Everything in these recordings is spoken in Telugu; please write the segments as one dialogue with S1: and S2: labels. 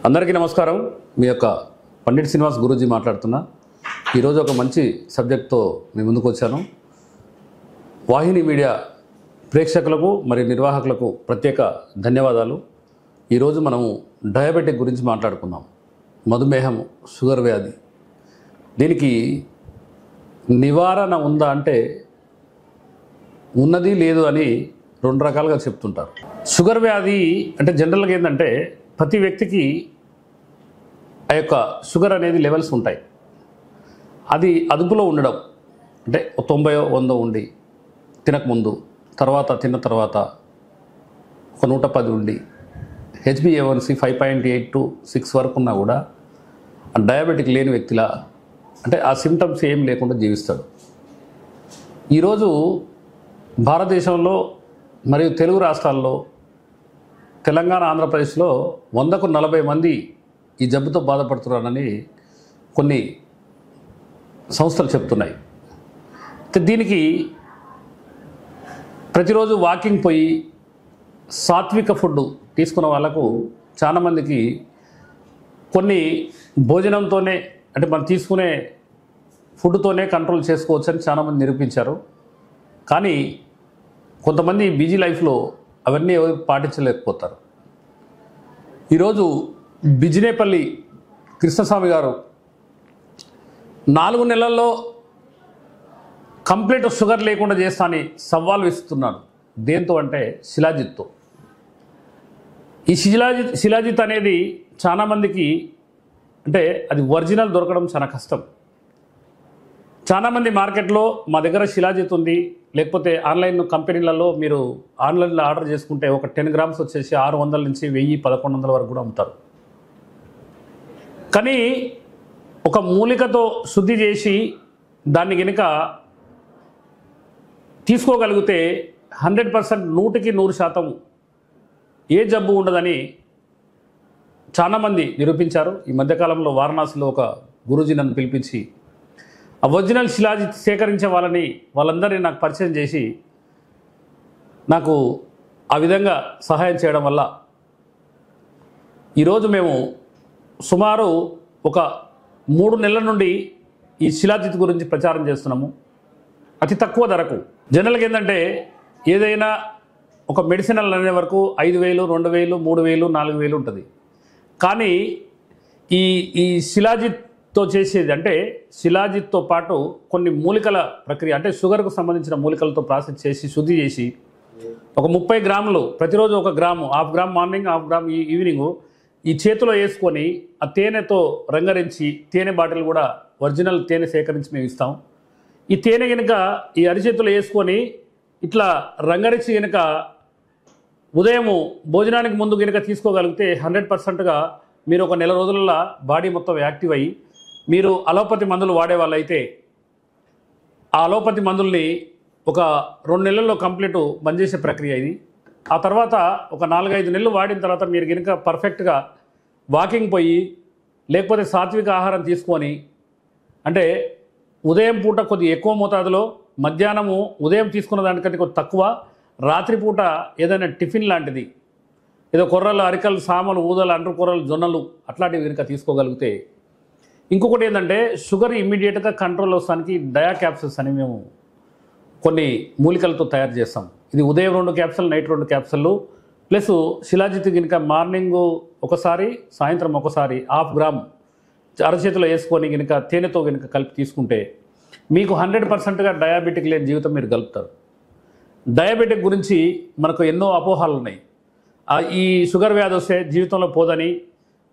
S1: అందరికీ నమస్కారం. మీ యొక్క పండిట్ శ్రీనివాస్ గురూజీ మాట్లాడుతున్నా. ఈరోజు ఒక మంచి సబ్జెక్ట్తో మీ ముందుకు వచ్చాను. వాహిని మీడియా ప్రేక్షకులకు మరియు నిర్వాహకులకు ప్రత్యేక ధన్యవాదాలు. ఈరోజు మనము డయాబెటిక్ గురించి మాట్లాడుకుందాం. మధుమేహం, షుగర్ వ్యాధి, దీనికి నివారణ ఉందా అంటే ఉన్నది లేదు అని రెండు రకాలుగా చెప్తుంటారు. షుగర్ వ్యాధి అంటే జనరల్గా ఏంటంటే ప్రతి వ్యక్తికి ఆ యొక్క షుగర్ అనేది లెవెల్స్ ఉంటాయి. అది అదుపులో ఉండడం అంటే 90-100 ఉండి తినకముందు, తర్వాత తిన్న తర్వాత ఒక 110 ఉండి HbA1c 5.8 to 6 వరకు ఉన్నా కూడా డయాబెటిక్ లేని వ్యక్తిలా అంటే ఆ సిమ్టమ్స్ ఏం లేకుండా జీవిస్తాడు. ఈరోజు భారతదేశంలో మరియు తెలుగు రాష్ట్రాల్లో, తెలంగాణ, ఆంధ్రప్రదేశ్లో 100కు 40 మంది ఈ జబ్బుతో బాధపడుతున్నారని కొన్ని సంస్థలు చెప్తున్నాయి. దీనికి ప్రతిరోజు వాకింగ్ పోయి సాత్విక ఫుడ్ తీసుకున్న వాళ్ళకు చాలామందికి కొన్ని భోజనంతోనే అంటే మనం తీసుకునే ఫుడ్తోనే కంట్రోల్ చేసుకోవచ్చు అని చాలామంది నిరూపించారు. కానీ కొంతమంది బిజీ లైఫ్లో అవన్నీ ఎవరు పాటించలేకపోతారు. ఈరోజు బిజినేపల్లి కృష్ణస్వామి గారు 4 నెలల్లో కంప్లీట్ షుగర్ లేకుండా చేస్తా అని సవాల్ విస్తున్నాడు. దేంతో అంటే శిలాజిత్తో. ఈ శిలాజిత్ అనేది చాలామందికి అంటే అది ఒరిజినల్ దొరకడం చాలా కష్టం. చాలామంది మార్కెట్లో మా దగ్గర శిలాజిత్ ఉంది, లేకపోతే ఆన్లైన్ కంపెనీలలో మీరు ఆన్లైన్లో ఆర్డర్ చేసుకుంటే ఒక 10 గ్రామ్స్ వచ్చేసి 600 నుంచి 1000-1100 వరకు కూడా అమ్ముతారు. కానీ ఒక మూలికతో శుద్ధి చేసి దాన్ని కనుక తీసుకోగలిగితే 100% 100% ఏ జబ్బు ఉండదని చాలామంది నిరూపించారు. ఈ మధ్యకాలంలో వారణాసిలో ఒక గురూజీ నన్ను పిలిపించి ఆ ఒరిజినల్ శిలాజిత్ సేకరించే వాళ్ళందరినీ నాకు పరిచయం చేసి నాకు ఆ విధంగా సహాయం చేయడం వల్ల ఈరోజు మేము సుమారు ఒక 3 నెలల నుండి ఈ శిలాజిత్ గురించి ప్రచారం చేస్తున్నాము. అతి తక్కువ ధరకు. జనరల్గా ఏంటంటే ఏదైనా ఒక మెడిసినల్ అనే వరకు 5,000, 2,000, 3,000, 4,000 ఉంటుంది. కానీ ఈ శిలాజిత్తో చేసేది అంటే శిలాజిత్తో పాటు కొన్ని మూలికల ప్రక్రియ అంటే షుగర్కు సంబంధించిన మూలికలతో ప్రాసెస్ చేసి శుద్ధి చేసి ఒక 30 గ్రాములు ప్రతిరోజు 1 gram, 1/2 gram morning, 1/2 gram evening ఈ చేతిలో వేసుకొని ఆ తేనెతో రంగరించి, తేనె బాటిల్ కూడా ఒరిజినల్ తేనె సేకరించి మేము ఇస్తాం. ఈ తేనె కనుక ఈ అరిచేతిలో వేసుకొని ఇట్లా రంగరించి కనుక ఉదయము భోజనానికి ముందు కనుక తీసుకోగలిగితే 100%గా మీరు ఒక నెల రోజులలో బాడీ మొత్తం యాక్టివ్ అయ్యి మీరు అలోపతి మందులు వాడే వాళ్ళైతే ఆ అలోపతి మందుల్ని ఒక 2 నెలల్లో కంప్లీట్ బంద్ చేసే ప్రక్రియ ఇది. ఆ తర్వాత ఒక 4-5 నెలలు వాడిన తర్వాత మీరు కనుక పర్ఫెక్ట్గా వాకింగ్ పోయి లేకపోతే సాత్విక ఆహారం తీసుకొని అంటే ఉదయం పూట కొద్ది ఎక్కువ మోతాదులో, మధ్యాహ్నము ఉదయం తీసుకున్న దానికంటే కొద్ది తక్కువ, రాత్రిపూట ఏదైనా టిఫిన్ లాంటిది ఏదో కొర్రలు, అరికలు, సామలు, ఊదలు, అంటు కూరలు, జొన్నలు అట్లాంటివి కనుక తీసుకోగలిగితే ఇంకొకటి ఏంటంటే షుగర్ ఇమ్మీడియట్గా కంట్రోల్ వస్తానికి డయా క్యాప్సూల్స్ అని మేము కొన్ని మూలికలతో తయారు చేస్తాం. ఇది ఉదయం 2 క్యాప్సూల్, నైట్ 2 క్యాప్సూళ్ళు ప్లస్ శిలాజిత్ కనుక మార్నింగ్ ఒకసారి, సాయంత్రం ఒకసారి 1/2 గ్రామ్ అరచేతిలో వేసుకొని కనుక తేనెతో కనుక కలిపి తీసుకుంటే మీకు 100%గా డయాబెటిక్ లేని జీవితం మీరు గలుపుతారు. డయాబెటిక్ గురించి మనకు ఎన్నో అపోహలు ఉన్నాయి. ఈ షుగర్ వ్యాధి వస్తే జీవితంలో పోదని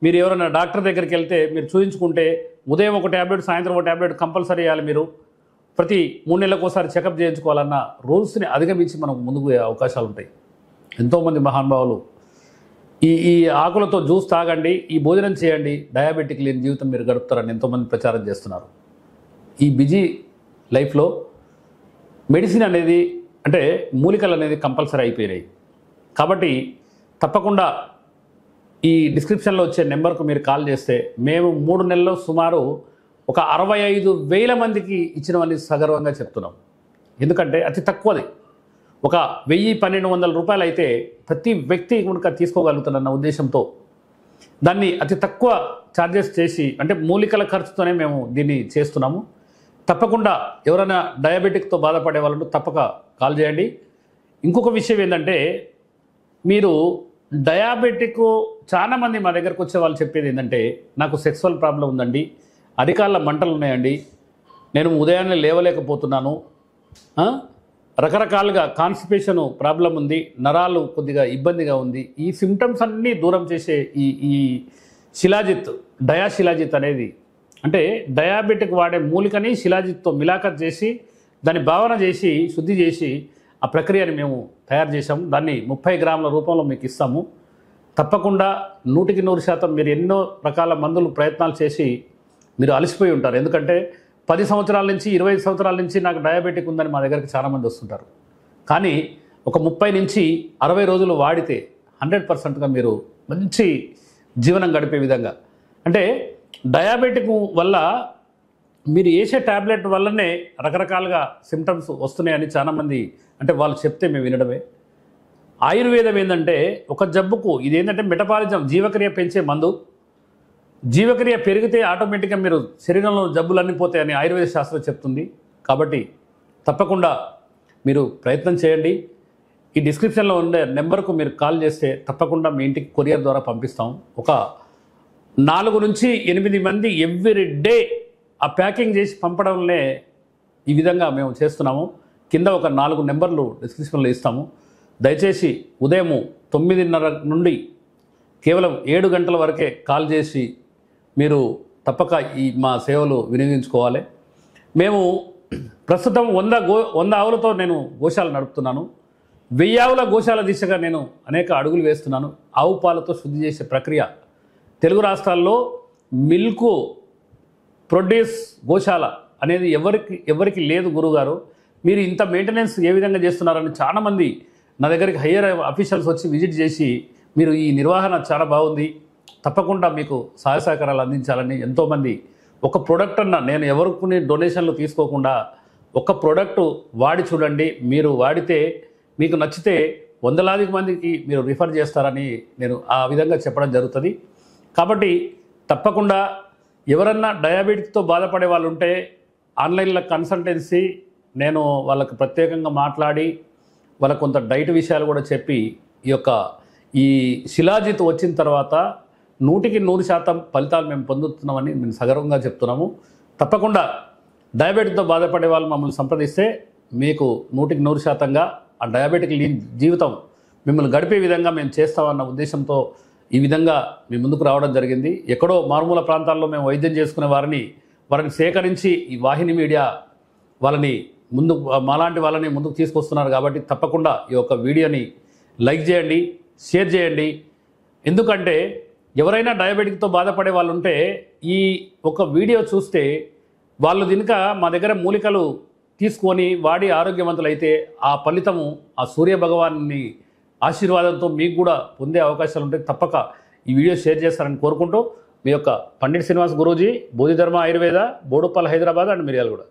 S1: మీరు ఎవరైనా డాక్టర్ దగ్గరికి వెళ్తే మీరు చూపించుకుంటే ఉదయం ఒక ట్యాబ్లెట్, సాయంత్రం ఒక ట్యాబ్లెట్ కంపల్సరీ వేయాలి. మీరు ప్రతి 3 నెలలకు ఒకసారి చెకప్ చేయించుకోవాలన్న రూల్స్ని అధిగమించి మనకు ముందుకు పోయే అవకాశాలు ఉంటాయి. ఎంతోమంది మహానుభావులు ఈ ఆకులతో జ్యూస్ తాగండి, ఈ భోజనం చేయండి, డయాబెటిక్ లేని జీవితం మీరు గడుపుతారని ఎంతోమంది ప్రచారం చేస్తున్నారు. ఈ బిజీ లైఫ్లో మెడిసిన్ అనేది అంటే మూలికలు అనేది కంపల్సరీ అయిపోయినాయి. కాబట్టి తప్పకుండా ఈ డిస్క్రిప్షన్లో వచ్చే నెంబర్కు మీరు కాల్ చేస్తే మేము 3 నెలల్లో సుమారు ఒక 65,000 మందికి ఇచ్చినవన్నీ సగర్వంగా చెప్తున్నాం. ఎందుకంటే అతి తక్కువది ఒక 1000-1200 రూపాయలు అయితే ప్రతి వ్యక్తి కనుక తీసుకోగలుగుతాడన్న ఉద్దేశంతో దాన్ని అతి తక్కువ ఛార్జెస్ చేసి అంటే మూలికల ఖర్చుతోనే మేము దీన్ని చేస్తున్నాము. తప్పకుండా ఎవరైనా డయాబెటిక్తో బాధపడే వాళ్ళు తప్పక కాల్ చేయండి. ఇంకొక విషయం ఏంటంటే, మీరు డయాబెటిక్ చాలామంది మా దగ్గరకు వచ్చే వాళ్ళు చెప్పేది ఏంటంటే, నాకు సెక్సువల్ ప్రాబ్లం ఉందండి, అరికాళ్ళ మంటలు ఉన్నాయండి, నేను ఉదయాన్నే లేవలేకపోతున్నాను, రకరకాలుగా కాన్స్టిపేషన్ ప్రాబ్లం ఉంది, నరాలు కొద్దిగా ఇబ్బందిగా ఉంది. ఈ సిమ్టమ్స్ అన్నీ దూరం చేసే ఈ శిలాజిత్, డయాశిలాజిత్ అనేది అంటే డయాబెటిక్ వాడే మూలికని శిలాజిత్తో మిలాఖత్ చేసి దాన్ని భావన చేసి శుద్ధి చేసి ఆ ప్రక్రియని మేము తయారు చేసాము. దాన్ని 30 గ్రాముల రూపంలో మీకు ఇస్తాము. తప్పకుండా 100% మీరు ఎన్నో రకాల మందులు ప్రయత్నాలు చేసి మీరు అలసిపోయి ఉంటారు. ఎందుకంటే 10 సంవత్సరాల నుంచి 25 సంవత్సరాల నుంచి నాకు డయాబెటిక్ ఉందని మా దగ్గరికి చాలామంది వస్తుంటారు. కానీ ఒక 30 నుంచి 60 రోజులు వాడితే 100%గా మీరు మంచి జీవనం గడిపే విధంగా, అంటే డయాబెటిక్ వల్ల మీరు వేసే ట్యాబ్లెట్ వల్లనే రకరకాలుగా సిమ్టమ్స్ వస్తున్నాయని చాలామంది అంటే వాళ్ళు చెప్తే మేము వినడమే. ఆయుర్వేదం ఏంటంటే ఒక జబ్బుకు ఇదేంటంటే మెటబాలిజం, జీవక్రియ పెంచే మందు. జీవక్రియ పెరిగితే ఆటోమేటిక్గా మీరు శరీరంలో జబ్బులన్నీ పోతాయని ఆయుర్వేద శాస్త్రం చెప్తుంది. కాబట్టి తప్పకుండా మీరు ప్రయత్నం చేయండి. ఈ డిస్క్రిప్షన్లో ఉండే నెంబర్కు మీరు కాల్ చేస్తే తప్పకుండా మీ ఇంటికి కొరియర్ ద్వారా పంపిస్తాం. ఒక 4 నుంచి 8 మంది ఎవ్రీ డే ఆ ప్యాకింగ్ చేసి పంపడంలో ఈ విధంగా మేము చేస్తున్నాము. కింద ఒక 4 నెంబర్లు డిస్క్రిప్షన్లో ఇస్తాము. దయచేసి ఉదయం 9:30 నుండి కేవలం 7 గంటల వరకే కాల్ చేసి మీరు తప్పక ఈ మా సేవలు వినియోగించుకోవాలి. మేము ప్రస్తుతం 100 ఆవులతో నేను గోశాల నడుపుతున్నాను. 1000 ఆవుల గోశాల దిశగా నేను అనేక అడుగులు వేస్తున్నాను. ఆవు పాలతో శుద్ధి చేసే ప్రక్రియ తెలుగు రాష్ట్రాల్లో మిల్క్ ప్రొడ్యూస్ గోశాల అనేది ఎవరికి లేదు గురుగారు. మీరు ఇంత మెయింటెనెన్స్ ఏ విధంగా చేస్తున్నారని చాలామంది నా దగ్గరికి హయ్యర్ అఫీషియల్స్ వచ్చి విజిట్ చేసి మీరు ఈ నిర్వహణ చాలా బాగుంది, తప్పకుండా మీకు సహాయ సహకారాలు అందించాలని ఎంతోమంది. ఒక ప్రోడక్ట్ అన్న నేను ఎవరికి డొనేషన్లు తీసుకోకుండా ఒక ప్రోడక్ట్ వాడి చూడండి, మీరు వాడితే మీకు నచ్చితే 100,000 మందికి మీరు రిఫర్ చేస్తారని నేను ఆ విధంగా చెప్పడం జరుగుతుంది. కాబట్టి తప్పకుండా ఎవరన్నా డయాబెటిక్తో బాధపడే వాళ్ళు ఉంటే ఆన్లైన్లో కన్సల్టెన్సీ నేను వాళ్ళకి ప్రత్యేకంగా మాట్లాడి వాళ్ళకు కొంత డైట్ విషయాలు కూడా చెప్పి ఈ శిలాజిత్ వచ్చిన తర్వాత 100% ఫలితాలు మేము పొందుతున్నామని మేము సగర్వంగా చెప్తున్నాము. తప్పకుండా డయాబెటిక్తో బాధపడే వాళ్ళు మమ్మల్ని సంప్రదిస్తే మీకు 100% ఆ డయాబెటిక్ జీవితం మిమ్మల్ని గడిపే విధంగా మేము చేస్తామన్న ఉద్దేశంతో ఈ విధంగా మీ ముందుకు రావడం జరిగింది. ఎక్కడో మారుమూల ప్రాంతాల్లో మేము వైద్యం చేసుకునే వారిని సేకరించి ఈ వాహిని మీడియా వాళ్ళని మాలాంటి వాళ్ళని ముందుకు తీసుకొస్తున్నారు. కాబట్టి తప్పకుండా ఈ యొక్క వీడియోని లైక్ చేయండి, షేర్ చేయండి. ఎందుకంటే ఎవరైనా డయాబెటిక్తో బాధపడే వాళ్ళు ఉంటే ఈ ఒక వీడియో చూస్తే వాళ్ళు దీనిక మా దగ్గర మూలికలు తీసుకొని వాడి ఆరోగ్యవంతులైతే ఆ ఫలితము ఆ సూర్య భగవాన్ని ఆశీర్వాదంతో మీకు కూడా పొందే అవకాశాలు ఉంటాయి. తప్పక ఈ వీడియో షేర్ చేస్తారని కోరుకుంటూ మీ యొక్క పండిట్ శ్రీనివాస్ గురూజీ, బోధిధర్మ ఆయుర్వేద, బోడుప్పల్, హైదరాబాద్ అండ్ మిర్యాలగూడ.